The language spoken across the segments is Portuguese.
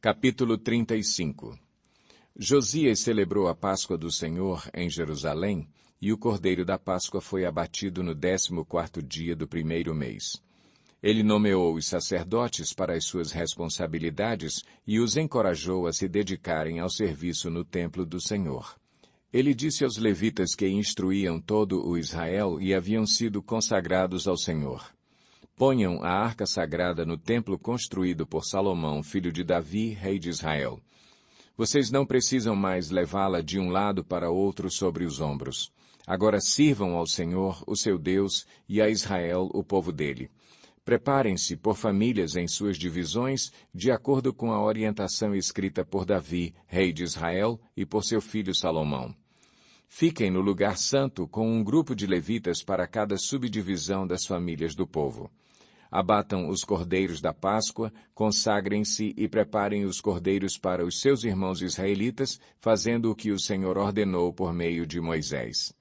Capítulo 35. Josias celebrou a Páscoa do Senhor em Jerusalém, e o cordeiro da Páscoa foi abatido no 14º dia do primeiro mês. Ele nomeou os sacerdotes para as suas responsabilidades e os encorajou a se dedicarem ao serviço no templo do Senhor. Ele disse aos levitas que instruíam todo o Israel e haviam sido consagrados ao Senhor: ponham a arca sagrada no templo construído por Salomão, filho de Davi, rei de Israel. Vocês não precisam mais levá-la de um lado para outro sobre os ombros. Agora sirvam ao Senhor, o seu Deus, e a Israel, o povo dele. Preparem-se por famílias em suas divisões, de acordo com a orientação escrita por Davi, rei de Israel, e por seu filho Salomão. Fiquem no lugar santo com um grupo de levitas para cada subdivisão das famílias do povo. Abatam os cordeiros da Páscoa, consagrem-se e preparem os cordeiros para os seus irmãos israelitas, fazendo o que o Senhor ordenou por meio de Moisés.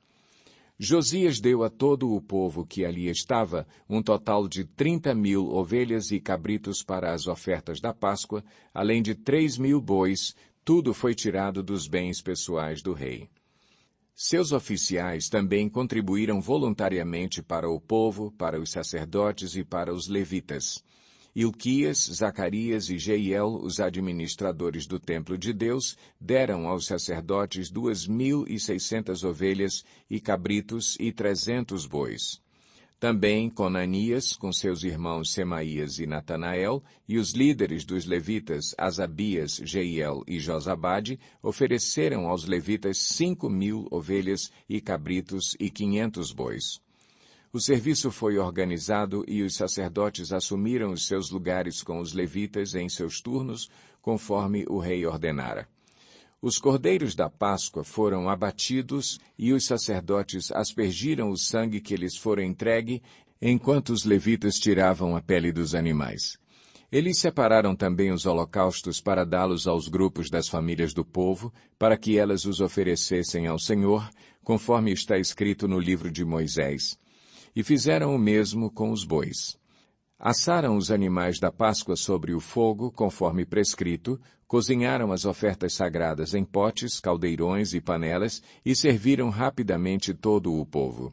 Josias deu a todo o povo que ali estava um total de 30.000 ovelhas e cabritos para as ofertas da Páscoa, além de 3.000 bois. Tudo foi tirado dos bens pessoais do rei. Seus oficiais também contribuíram voluntariamente para o povo, para os sacerdotes e para os levitas. Ilquias, Zacarias e Jeiel, os administradores do templo de Deus, deram aos sacerdotes 2.600 ovelhas e cabritos e 300 bois. Também Conanias, com seus irmãos Semaías e Natanael, e os líderes dos levitas, Asabias, Jeiel e Josabade, ofereceram aos levitas 5.000 ovelhas e cabritos e 500 bois. O serviço foi organizado e os sacerdotes assumiram os seus lugares com os levitas em seus turnos, conforme o rei ordenara. Os cordeiros da Páscoa foram abatidos e os sacerdotes aspergiram o sangue que lhes fora entregue, enquanto os levitas tiravam a pele dos animais. Eles separaram também os holocaustos para dá-los aos grupos das famílias do povo, para que elas os oferecessem ao Senhor, conforme está escrito no livro de Moisés. E fizeram o mesmo com os bois. Assaram os animais da Páscoa sobre o fogo, conforme prescrito, cozinharam as ofertas sagradas em potes, caldeirões e panelas e serviram rapidamente todo o povo.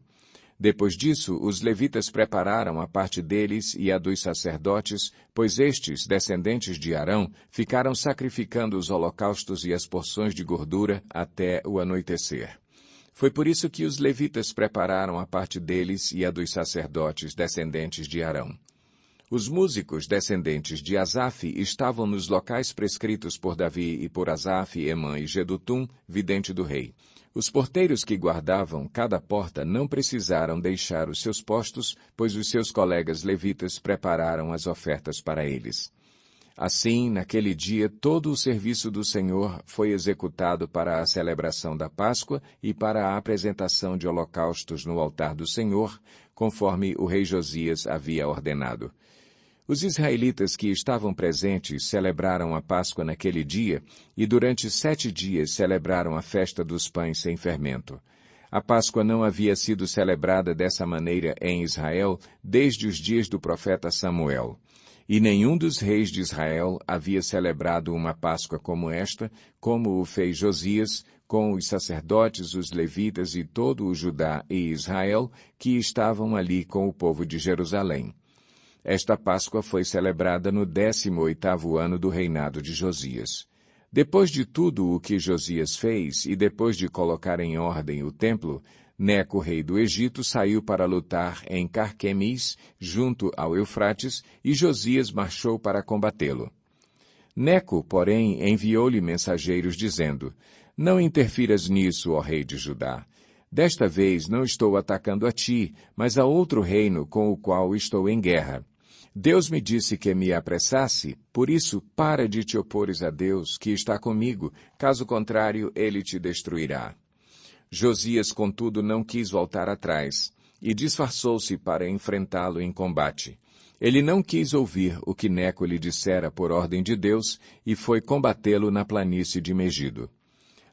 Depois disso, os levitas prepararam a parte deles e a dos sacerdotes, pois estes, descendentes de Arão, ficaram sacrificando os holocaustos e as porções de gordura até o anoitecer. Foi por isso que os levitas prepararam a parte deles e a dos sacerdotes, descendentes de Arão. Os músicos descendentes de Asaf estavam nos locais prescritos por Davi e por Asaf, Emã e Gedutum, vidente do rei. Os porteiros que guardavam cada porta não precisaram deixar os seus postos, pois os seus colegas levitas prepararam as ofertas para eles. Assim, naquele dia, todo o serviço do Senhor foi executado para a celebração da Páscoa e para a apresentação de holocaustos no altar do Senhor, conforme o rei Josias havia ordenado. Os israelitas que estavam presentes celebraram a Páscoa naquele dia e durante 7 dias celebraram a festa dos pães sem fermento. A Páscoa não havia sido celebrada dessa maneira em Israel desde os dias do profeta Samuel. E nenhum dos reis de Israel havia celebrado uma Páscoa como esta, como o fez Josias, com os sacerdotes, os levitas e todo o Judá e Israel que estavam ali com o povo de Jerusalém. Esta Páscoa foi celebrada no 18º ano do reinado de Josias. Depois de tudo o que Josias fez e depois de colocar em ordem o templo, Neco, rei do Egito, saiu para lutar em Carquemis, junto ao Eufrates, e Josias marchou para combatê-lo. Neco, porém, enviou-lhe mensageiros dizendo: não interfiras nisso, ó rei de Judá. Desta vez não estou atacando a ti, mas a outro reino com o qual estou em guerra. Deus me disse que me apressasse, por isso para de te opores a Deus, que está comigo, caso contrário ele te destruirá. Josias, contudo, não quis voltar atrás, e disfarçou-se para enfrentá-lo em combate. Ele não quis ouvir o que Neco lhe dissera por ordem de Deus, e foi combatê-lo na planície de Megido.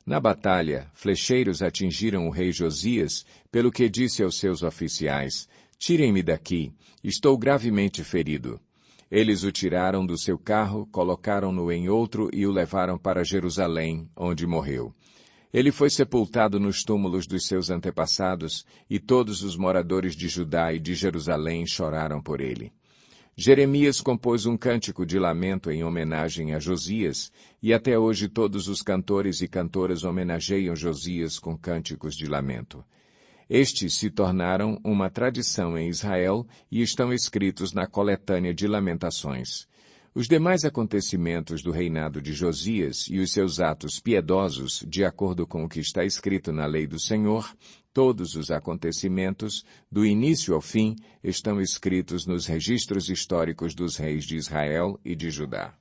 Na batalha, flecheiros atingiram o rei Josias, pelo que disse aos seus oficiais: tirem-me daqui, estou gravemente ferido. Eles o tiraram do seu carro, colocaram-no em outro e o levaram para Jerusalém, onde morreu. Ele foi sepultado nos túmulos dos seus antepassados, e todos os moradores de Judá e de Jerusalém choraram por ele. Jeremias compôs um cântico de lamento em homenagem a Josias, e até hoje todos os cantores e cantoras homenageiam Josias com cânticos de lamento. Estes se tornaram uma tradição em Israel e estão escritos na coletânea de Lamentações. Os demais acontecimentos do reinado de Josias e os seus atos piedosos, de acordo com o que está escrito na lei do Senhor, todos os acontecimentos, do início ao fim, estão escritos nos registros históricos dos reis de Israel e de Judá.